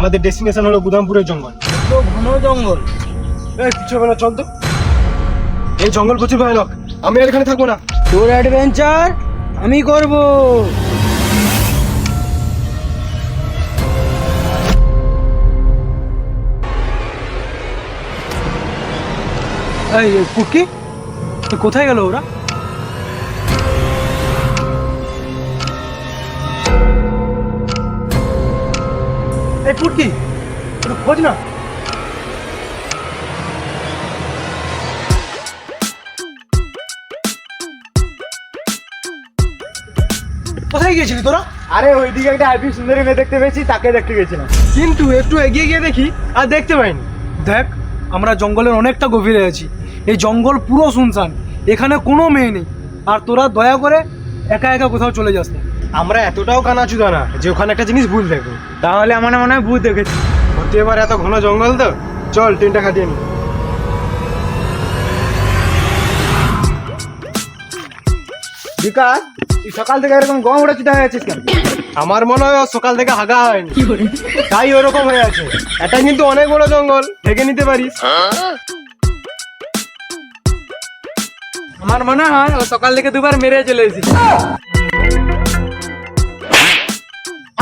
আমাদের ডেস্টিনেশন হলো বুধামপুরের জঙ্গল। তো ঘন জঙ্গল। এই কিছু হবে না, চল তো। এই জঙ্গল প্রচুর ভয়ানক, আমি আর এখানে থাকবো না। তোর অ্যাডভেঞ্চার আমি করব। এই কুকি, তো কোথায় গেল ওরা? এই পুটকি, একটু খোঁজ না। কোথায় গিয়েছিলি তোরা? আরে ওইদিকে একটা আইপি সুন্দরী মেয়ে দেখতে পেয়েছি, তাকে দেখতে গেছিলাম। কিন্তু একটু এগিয়ে গিয়ে দেখি আর দেখতে পাইনি। দেখ, আমরা জঙ্গলের অনেকটা গভীরে আছি। এই জঙ্গল পুরো শুনশান, এখানে কোনো মেয়ে নেই। আর তোরা দয়া করে একা একা কোথাও চলে যাস না। আমরা এতটাও কানাচুদা না যে ওখানে একটা জিনিস ভুল দেখবো। তাহলে আমার মনে হয় ভূত দেখেছি। হতে এবার এত ঘন জঙ্গল তো, চল ট্রেনটা খাটিয়ে নি। বিকাশ, তুই সকাল থেকে এরকম গম উড়ে চিটা হয়ে আছিস কেন? আমার মনে হয় ও সকাল থেকে হাগা হয়নি, তাই ওরকম হয়ে আছে। এটা কিন্তু অনেক বড় জঙ্গল, ঢেকে নিতে পারিস। আমার মনে হয় ও সকাল থেকে দুবার মেরে চলে এসেছি।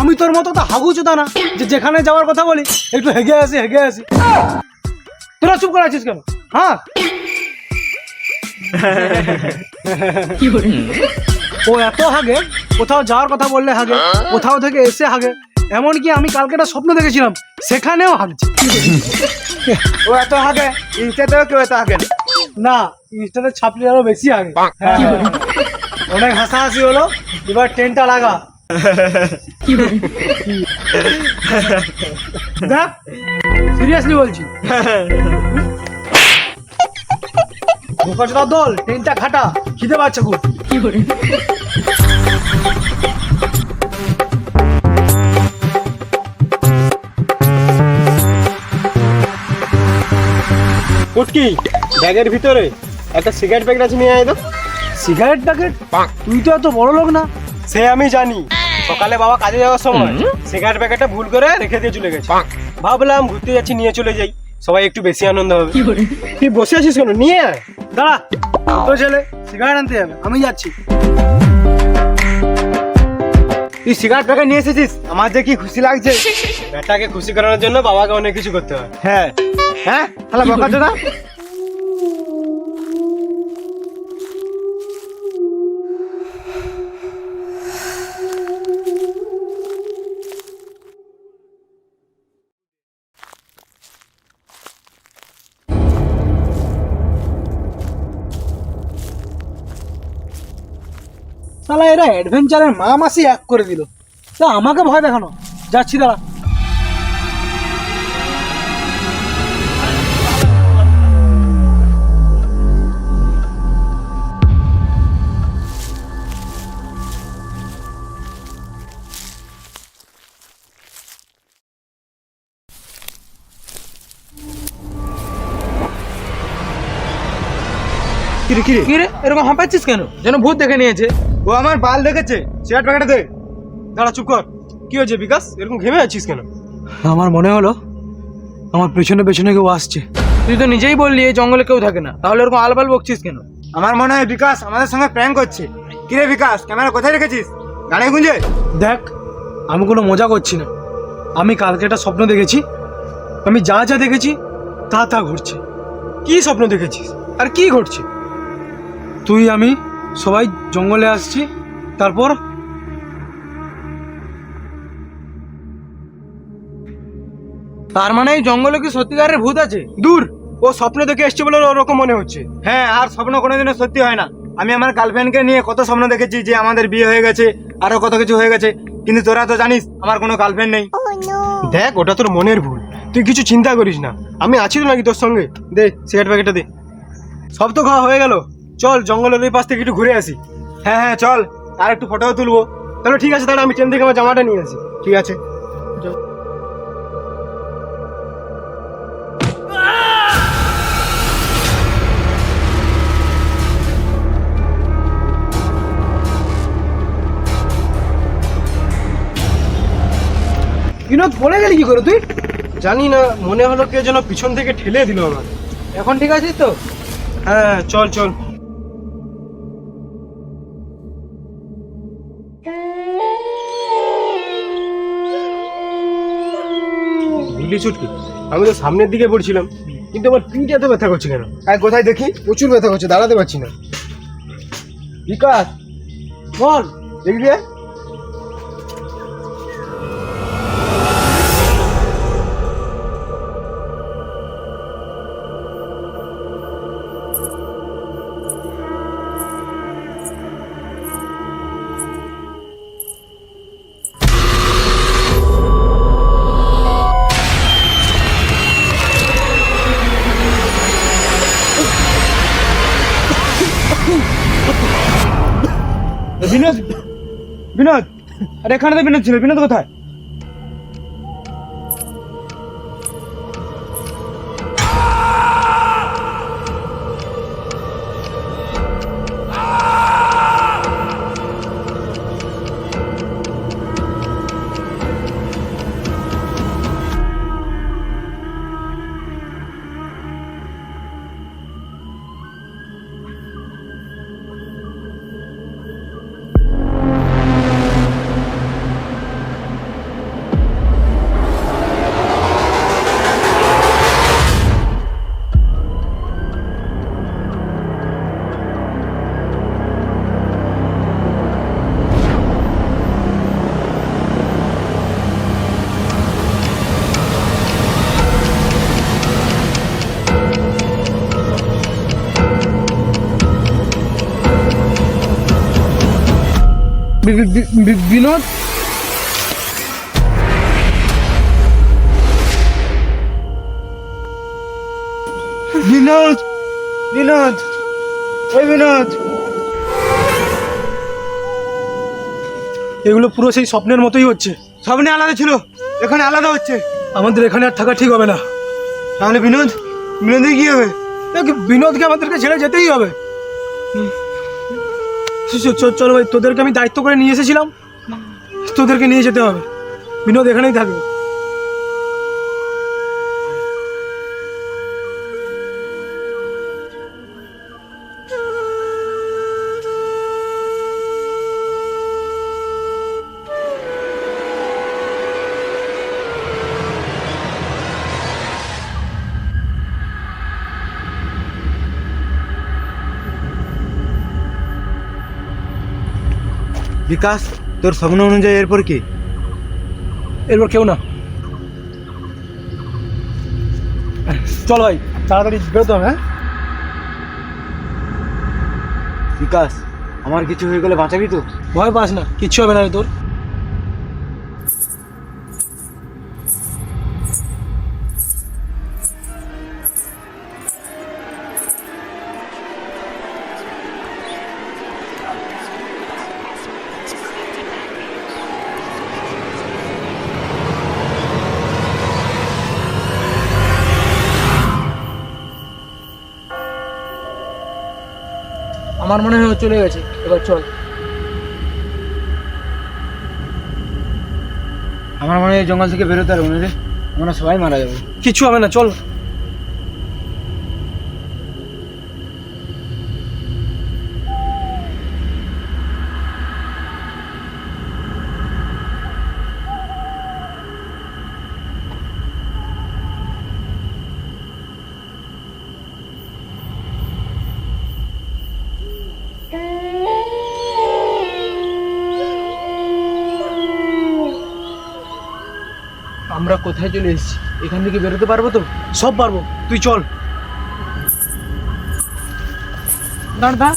আমি তোর মতো তো হাগুচুদা না যে যেখানে যাওয়ার কথা বলি একটু হেগে আসি। তোরা চুপ করে আছিস কেন? হ্যাঁ, ও এত হাগে, কোথাও যাওয়ার কথা বললে হাগে, কোথাও থেকে এসে হাগে। এমনকি আমি কালকে একটা স্বপ্ন দেখেছিলাম, সেখানেও হাগছে। ও এত হাগে, ইনস্টাতেও কেউ এত হাগে না। না, ইনস্টাতে ছাপলে আরো বেশি হাগে। হ্যাঁ, অনেক হাসাহাসি হলো, এবার ট্রেনটা লাগা। দেখ, সিরিয়াসলি বলছি। বোকাচোদা দল, ট্রেনটা খাটা, খিদে পাচ্ছে খুব। পুটকি, ব্যাগের ভিতরে একটা সিগারেট প্যাকেট আছে, নিয়ে আয় তো। Cigarette packet? তুই তো এত বড় লোক না। সে আমি জানি, সকালে বাবা কাজে যাওয়ার সময় সিগারেট প্যাকেটটা ভুল করে রেখে দিয়ে চলে গেছে। ভাবলাম ঘুরতে যাচ্ছি, নিয়ে চলে যাই, সবাই একটু বেশি আনন্দ হবে। তুই বসে আছিস কেন? নিয়ে আয়। দাঁড়া, তো ছেলে সিগারেট আনতে যাবে, আমি যাচ্ছি। তুই সিগারেট প্যাকেট নিয়ে এসেছিস, আমার যে কি খুশি লাগছে। বেটাকে খুশি করানোর জন্য বাবাকে অনেক কিছু করতে হয়। হ্যাঁ হ্যাঁ, তাহলে বোকাচোদা। শালা এরা অ্যাডভেঞ্চারের মা মাসি এক করে দিল। তা আমাকে ভয় দেখানো, যাচ্ছি দাঁড়া। কিরে এরকম হাঁপাচ্ছিস কেন? যেন ভূত দেখে নিয়েছে। ও আমার বাল দেখেছে, সিগারেট প্যাকেটে দে। দাঁড়া, চুপ কর। কি হয়েছে বিকাশ, এরকম ঘেমে আছিস কেন? আমার মনে হলো আমার পেছনে পেছনে কেউ আসছে। তুই তো নিজেই বললি এই জঙ্গলে কেউ থাকে না, তাহলে এরকম আলবাল বকছিস কেন? আমার মনে হয় বিকাশ আমাদের সঙ্গে প্র্যাঙ্ক করছে। কিরে বিকাশ, ক্যামেরা কোথায় রেখেছিস? গানে গুঞ্জে। দেখ, আমি কোনো মজা করছি না। আমি কালকে একটা স্বপ্ন দেখেছি, আমি যা যা দেখেছি তা ঘটছে। কি স্বপ্ন দেখেছিস আর কি ঘটছে? তুই আমি সবাই জঙ্গলে আসছি, তারপর তার মানে এই জঙ্গলে কি সত্যিকারের ভূত আছে? দূর, ও স্বপ্ন দেখে এসছে বলে ওরকম মনে হচ্ছে। হ্যাঁ, আর স্বপ্ন কোনোদিনও সত্যি হয় না। আমি আমার গার্লফ্রেন্ডকে নিয়ে কত স্বপ্ন দেখেছি যে আমাদের বিয়ে হয়ে গেছে, আরো কত কিছু হয়ে গেছে। কিন্তু তোরা তো জানিস আমার কোনো গার্লফ্রেন্ড নেই। দেখ, ওটা তোর মনের ভুল, তুই কিছু চিন্তা করিস না। আমি আছি তো নাকি তোর সঙ্গে। দে সিগারেট প্যাকেটটা দে। সব তো খাওয়া হয়ে গেল, চল জঙ্গলের ওই পাশ থেকে একটু ঘুরে আসি। হ্যাঁ হ্যাঁ, চল, আর একটু ফটোও তুলবো। তাহলে ঠিক আছে, তাহলে আমি ট্রেন থেকে আমার জামাটা নিয়ে আসি। ঠিক আছে। বিনোদ পড়ে গেলি কি করে তুই? জানি না, মনে হলো কে যেন পিছন থেকে ঠেলে দিল আমার। এখন ঠিক আছিস তো? হ্যাঁ, চল চল। বুঝলি ছুটকি, আমি তো সামনের দিকে পড়ছিলাম, কিন্তু আমার পিঠ এত ব্যথা করছে কেন? আর কোথায় দেখি? প্রচুর ব্যথা করছে, দাঁড়াতে পারছি না। বিকাশ, বল। দেখবি? বিনোদ, বিনোদ, আরে এখানে তো বিনোদ ছিল। বিনোদ কোথায়? বিনোদ, বিনোদ, বিনোদ, ওই বিনোদ। এগুলো পুরো সেই স্বপ্নের মতোই হচ্ছে। সামনে আলাদা ছিল, এখানে আলাদা হচ্ছে। আমাদের এখানে আর থাকা ঠিক হবে না। তাহলে বিনোদ, বিনোদের কি হবে? বিনোদকে আমাদেরকে ছেড়ে যেতেই হবে। চল ভাই, তোদেরকে আমি দায়িত্ব করে নিয়ে এসেছিলাম, তোদেরকে নিয়ে যেতে হবে। বিনোদ এখানেই থাকবে। বিকাশ, তোর স্বপ্ন অনুযায়ী এরপর কি? এরপর কেউ না। চল ভাই, তাড়াতাড়ি বেরোতে হবে। হ্যাঁ, বিকাশ, আমার কিছু হয়ে গেলে বাঁচাবি তো? ভয় পাস না, কিচ্ছু হবে না রে তোর। আমার মনে হয় ও চলে গেছে, এবার চল। আমার মনে হয় জঙ্গল থেকে বেরোতে পারবো না রে, আমরা সবাই মারা যাবো। কিচ্ছু হবে না, চল। আমরা কোথায় চলে এসেছি? এখান থেকে বেরোতে পারবো তো? সব পারবো, তুই চল। দাঁড়া,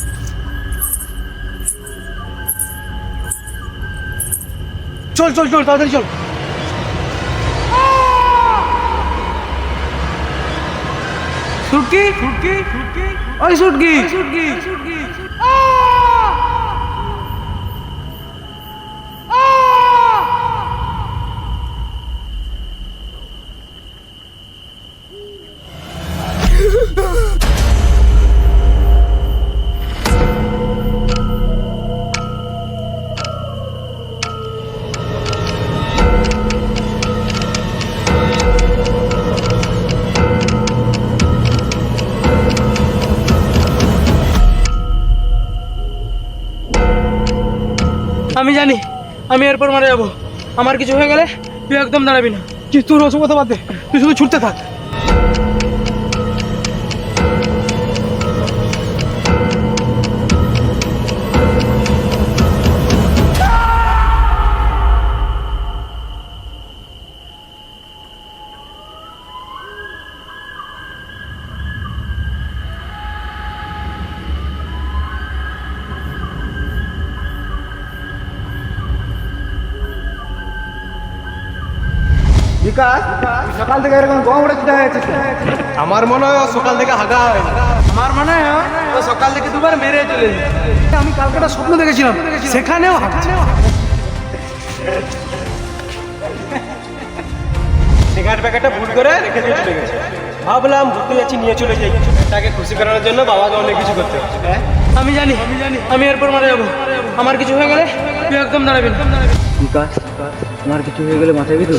চল চল চল, তাড়াতাড়ি চল। সুটকি, সুটকি, সুটকি, ওই সুটকি, সুটকি, সুটকি। আমি জানি আমি এরপর মারা যাবো। আমার কিছু হয়ে গেলে তুই একদম দাঁড়াবি না। কি তোর ওসব কথা বাদ দে, তুই শুধু ছুটতে থাক। বিকাশ, সকাল থেকে এরকম গম উড়ে চিন্তা হয়েছে। আমার মনে হয় ও সকাল থেকে হাগা হয় না। আমার মনে হয় ও সকাল থেকে দুবার মেরে চলে যায়। আমি কালকে একটা স্বপ্ন দেখেছিলাম, সেখানেও সিগারেট প্যাকেটটা ভুল করে রেখে দিয়ে চলে গেছে। ভাবলাম ঘুরতে যাচ্ছি, নিয়ে চলে যাই। তাকে খুশি করানোর জন্য বাবাকে অনেক কিছু করতে হচ্ছে। আমি জানি আমি এরপর মারা যাবো। আমার কিছু হয়ে গেলে তুই একদম দাঁড়াবি না। বিকাশ, আমার কিছু হয়ে গেলে মাথায় বিধু।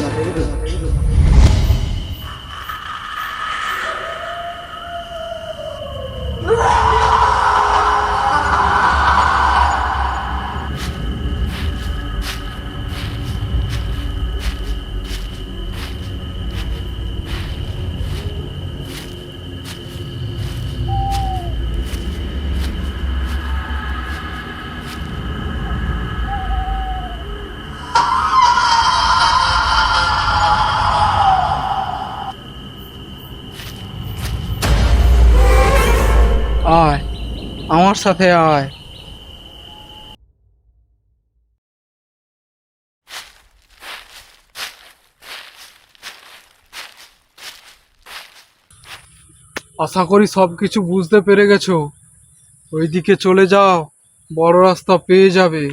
আয় আমার সাথে আয়। আশা করি সব কিছু বুঝতে পেরে গেছো। ওইদিকে চলে যাও, বড় রাস্তা পেয়ে যাবে।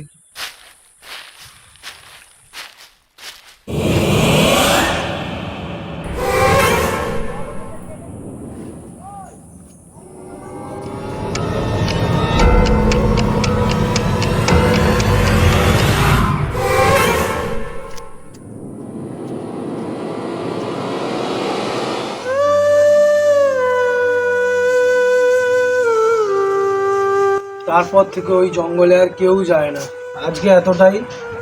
তারপর থেকে ওই জঙ্গলে আর কেউ যায় না। আজকে এতটাই,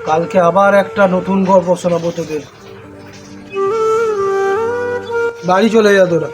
কালকে আবার একটা নতুন গল্প শোনাবো তোদের। বাড়ি চলে যা তোরা।